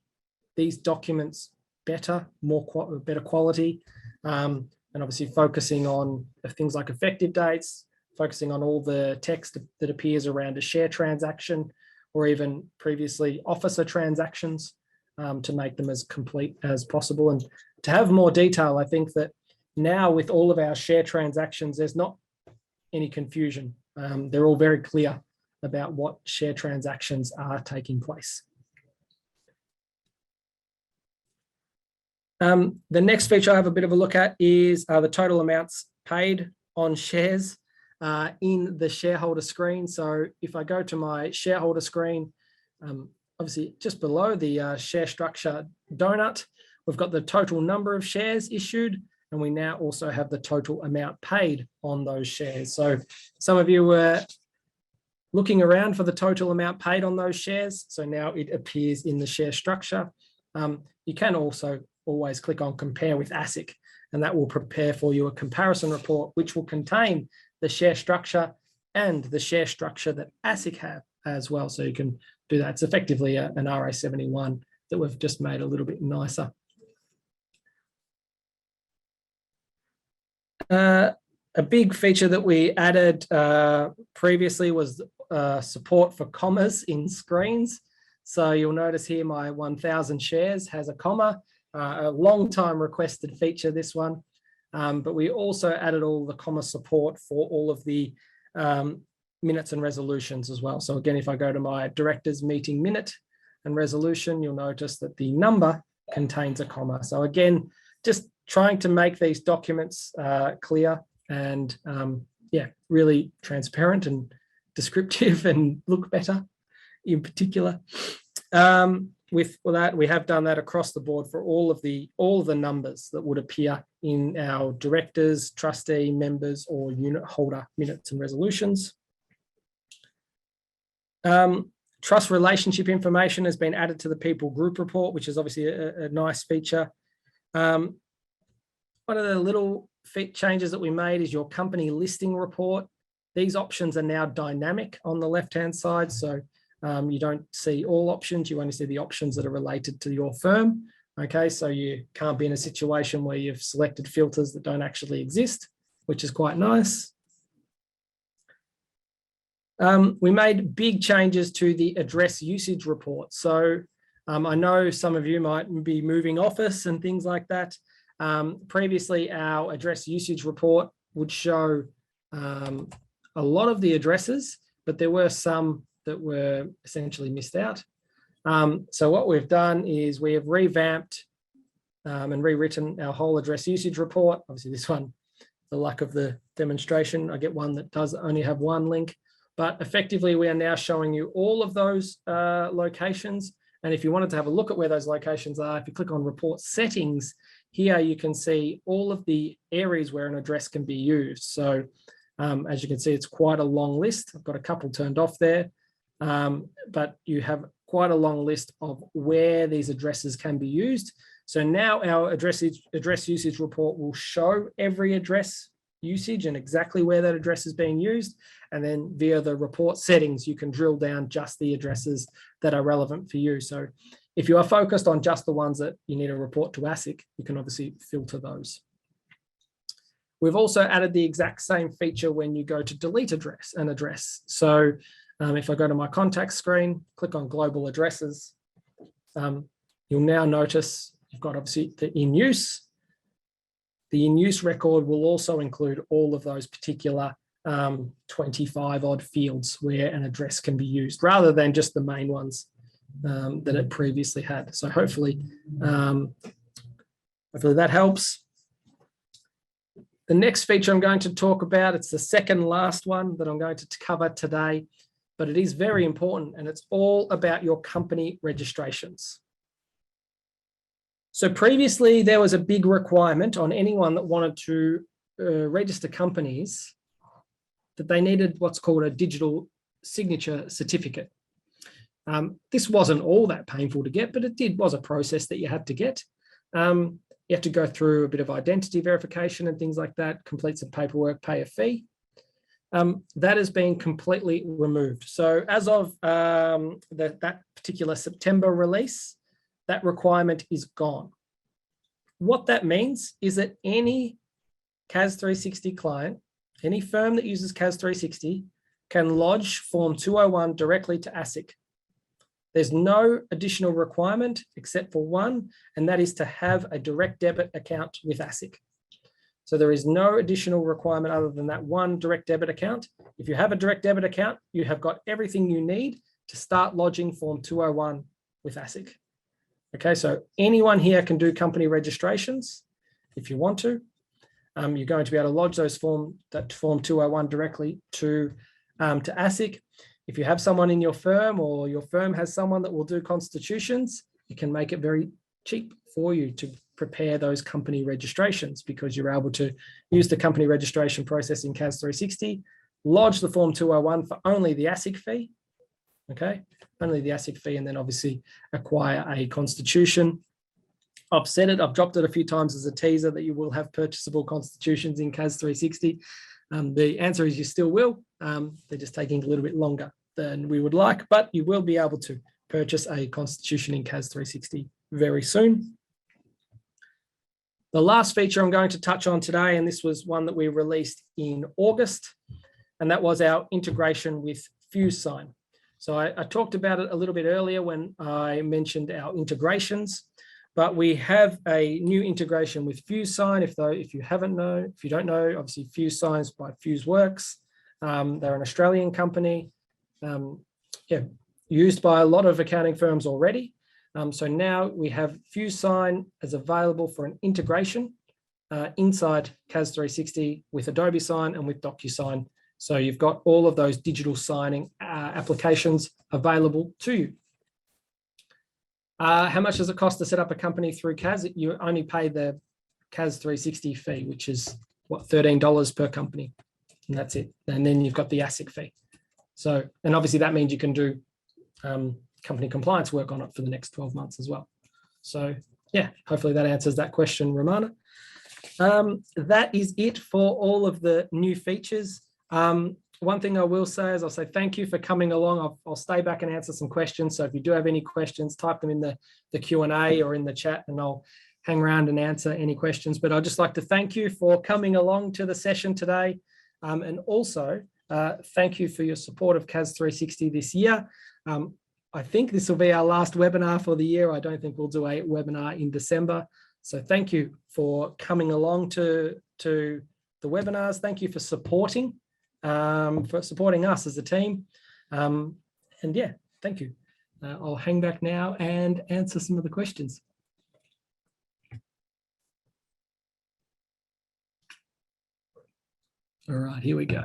Speaker 1: these documents better, better quality, and obviously focusing on things like effective dates, focusing on all the text that appears around a share transaction, or even previously officer transactions, to make them as complete as possible. And to have more detail, I think that now with all of our share transactions, there's not any confusion. They're all very clear about what share transactions are taking place. The next feature I have a bit of a look at is the total amounts paid on shares in the shareholder screen. So if I go to my shareholder screen, obviously just below the share structure donut, we've got the total number of shares issued, and we now also have the total amount paid on those shares. So some of you were looking around for the total amount paid on those shares. So now it appears in the share structure. You can also always click on compare with ASIC, and that will prepare for you a comparison report, which will contain the share structure and the share structure that ASIC have as well. So you can do that. It's effectively an RA71 that we've just made a little bit nicer. A big feature that we added previously was support for commas in screens. So you'll notice here my 1,000 shares has a comma, a long time requested feature, this one. But we also added all the comma support for all of the minutes and resolutions as well. So again, if I go to my directors meeting minute and resolution, you'll notice that the number contains a comma. So again, just trying to make these documents clear and yeah, really transparent and descriptive and look better in particular. With that, we have done that across the board for all of the numbers that would appear in our directors, trustee, members, or unit holder minutes and resolutions. Trust relationship information has been added to the people group report, which is obviously a nice feature. One of the little changes that we made is your company listing report. These options are now dynamic on the left-hand side. So you don't see all options, you only see the options that are related to your firm. Okay, so you can't be in a situation where you've selected filters that don't actually exist, which is quite nice. We made big changes to the address usage report. So I know some of you might be moving office and things like that. Previously, our address usage report would show a lot of the addresses, but there were some that were essentially missed out. So what we've done is we have revamped and rewritten our whole address usage report. Obviously, this one, the luck of the demonstration, I get one that does only have one link, but effectively we are now showing you all of those locations. And if you wanted to have a look at where those locations are, if you click on report settings, here you can see all of the areas where an address can be used. So as you can see, it's quite a long list. I've got a couple turned off there, but you have quite a long list of where these addresses can be used. So now our address usage report will show every address usage and exactly where that address is being used. And then via the report settings, you can drill down just the addresses that are relevant for you. So if you are focused on just the ones that you need to report to ASIC, you can obviously filter those. We've also added the exact same feature when you go to delete an address. So if I go to my contact screen, click on global addresses, you'll now notice you've got obviously the in use. The in use record will also include all of those particular 25 odd fields where an address can be used rather than just the main ones that it previously had. So hopefully that helps. The next feature I'm going to talk about, it's the second last one that I'm going to cover today, but it is very important and it's all about your company registrations. So previously there was a big requirement on anyone that wanted to register companies that they needed what's called a digital signature certificate. This wasn't all that painful to get, but it was a process that you had to get. You have to go through a bit of identity verification and things like that, complete some paperwork, pay a fee. That has been completely removed. So as of that particular September release, that requirement is gone. What that means is that any CAS 360 client, any firm that uses CAS 360 can lodge Form 201 directly to ASIC. There's no additional requirement except for one, and that is to have a direct debit account with ASIC. So there is no additional requirement other than that one direct debit account. If you have a direct debit account, you have got everything you need to start lodging Form 201 with ASIC. Okay, so anyone here can do company registrations if you want to. You're going to be able to lodge those Form 201 directly to ASIC. If you have someone in your firm or your firm has someone that will do constitutions, it can make it very cheap for you to prepare those company registrations because you're able to use the company registration process in CAS 360, lodge the Form 201 for only the ASIC fee, okay, only the ASIC fee, and then obviously acquire a constitution. I've said it, I've dropped it a few times as a teaser that you will have purchasable constitutions in CAS 360. The answer is you still will. They're just taking a little bit longer than we would like, but you will be able to purchase a constitution in CAS 360 very soon. The last feature I'm going to touch on today, and this was one that we released in August, and that was our integration with FuseSign. So I talked about it a little bit earlier when I mentioned our integrations, but we have a new integration with FuseSign. If you don't know, obviously FuseSign is by FuseWorks. They're an Australian company, used by a lot of accounting firms already. So now we have FuseSign as available for an integration inside CAS 360 with Adobe Sign and with DocuSign. So you've got all of those digital signing applications available to you. How much does it cost to set up a company through CAS? You only pay the CAS 360 fee, which is what, $13 per company, and that's it. And then you've got the ASIC fee. So, and obviously that means you can do company compliance work on it for the next 12 months as well. So yeah, hopefully that answers that question, Romana. That is it for all of the new features. One thing I will say is I'll say thank you for coming along. I'll stay back and answer some questions. So if you do have any questions, type them in the Q&A or in the chat, and I'll hang around and answer any questions. But I'd just like to thank you for coming along to the session today. And also thank you for your support of CAS 360 this year. I think this will be our last webinar for the year. I don't think we'll do a webinar in December. So thank you for coming along to the webinars. Thank you for supporting us as a team. And yeah, thank you. I'll hang back now and answer some of the questions. All right, here we go.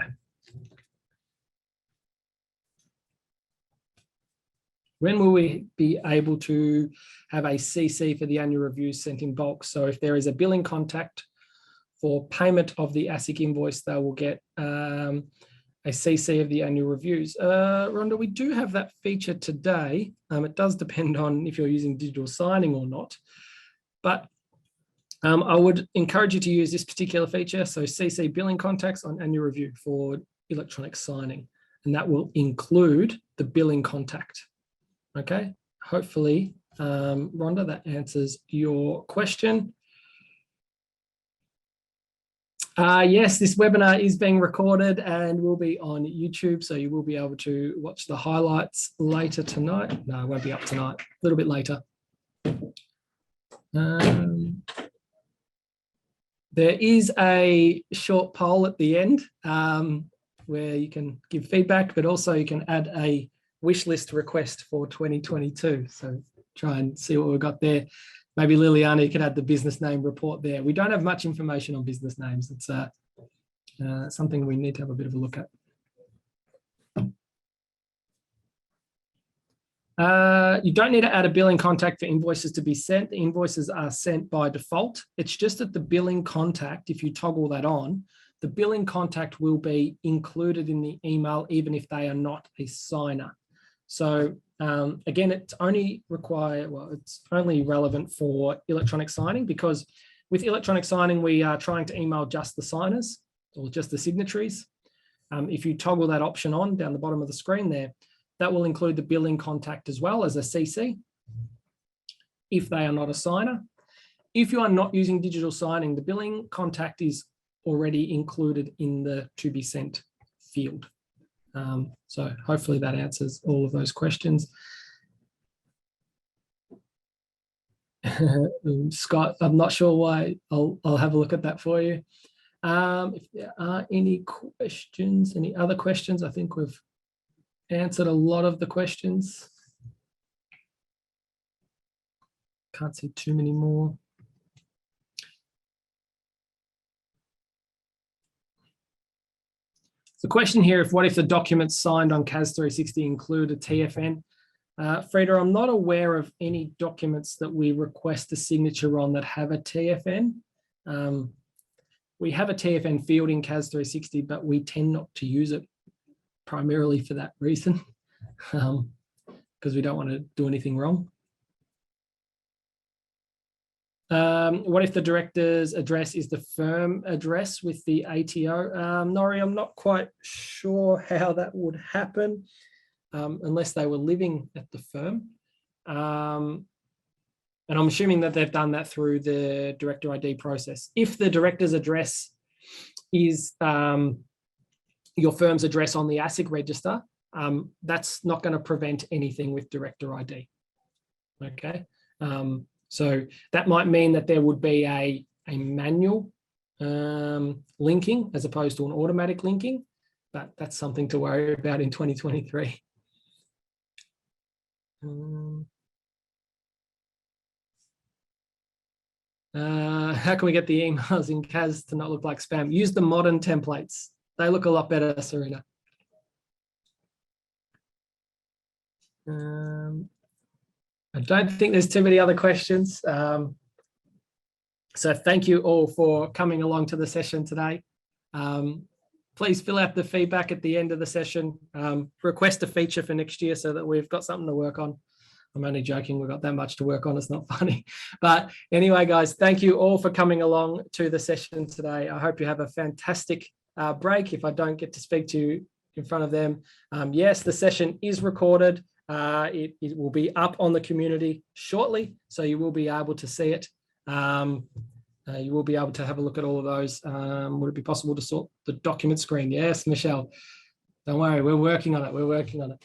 Speaker 1: When will we be able to have a CC for the annual reviews sent in bulk? So if there is a billing contact for payment of the ASIC invoice, they will get a CC of the annual reviews. Rhonda, we do have that feature today. It does depend on if you're using digital signing or not. But I would encourage you to use this particular feature. So CC billing contacts on annual review for electronic signing. And that will include the billing contact. Okay, hopefully, Rhonda, that answers your question. Yes, this webinar is being recorded and will be on YouTube, so you will be able to watch the highlights later tonight. No, it won't be up tonight, a little bit later. There is a short poll at the end where you can give feedback, but also you can add a wish list request for 2022. So try and see what we've got there. Maybe Liliana, you can add the business name report there. We don't have much information on business names. It's something we need to have a bit of a look at. You don't need to add a billing contact for invoices to be sent. The invoices are sent by default. It's just that the billing contact, if you toggle that on, the billing contact will be included in the email, even if they are not a signer. So again, it's only relevant for electronic signing, because with electronic signing, we are trying to email just the signers or just the signatories. If you toggle that option on down the bottom of the screen there, that will include the billing contact as well as a CC if they are not a signer. If you are not using digital signing, the billing contact is already included in the to be sent field. So hopefully that answers all of those questions. Scott, I'm not sure why. I'll have a look at that for you. If there are any questions, any other questions, I think we've answered a lot of the questions. Can't see too many more. The question here, what if the documents signed on CAS 360 include a TFN? Frida, I'm not aware of any documents that we request a signature on that have a TFN. We have a TFN field in CAS 360, but we tend not to use it primarily for that reason, because we don't want to do anything wrong. What if the director's address is the firm address with the ATO? Nori, I'm not quite sure how that would happen unless they were living at the firm. And I'm assuming that they've done that through the Director ID process. If the director's address is your firm's address on the ASIC register, that's not going to prevent anything with Director ID. Okay, so that might mean that there would be a manual linking as opposed to an automatic linking, but that's something to worry about in 2023. How can we get the emails in CAS to not look like spam? Use the modern templates. They look a lot better, Serena. I don't think there's too many other questions. So thank you all for coming along to the session today. Please fill out the feedback at the end of the session. Request a feature for next year so that we've got something to work on. I'm only joking, we've got that much to work on, it's not funny. But anyway, guys, thank you all for coming along to the session today. I hope you have a fantastic break if I don't get to speak to you in front of them. Yes, the session is recorded. It will be up on the community shortly, so you will be able to see it. You will be able to have a look at all of those. Would it be possible to sort the document screen? Yes, Michelle. Don't worry, we're working on it. We're working on it.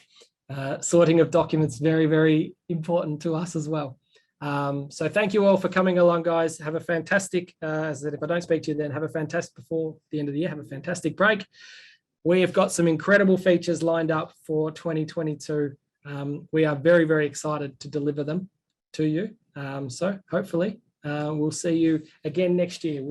Speaker 1: Sorting of documents, very, very important to us as well. So thank you all for coming along, guys. Have a fantastic, as I said, if I don't speak to you then, have a fantastic, before the end of the year, have a fantastic break. We have got some incredible features lined up for 2022. We are very, very excited to deliver them to you. So hopefully we'll see you again next year.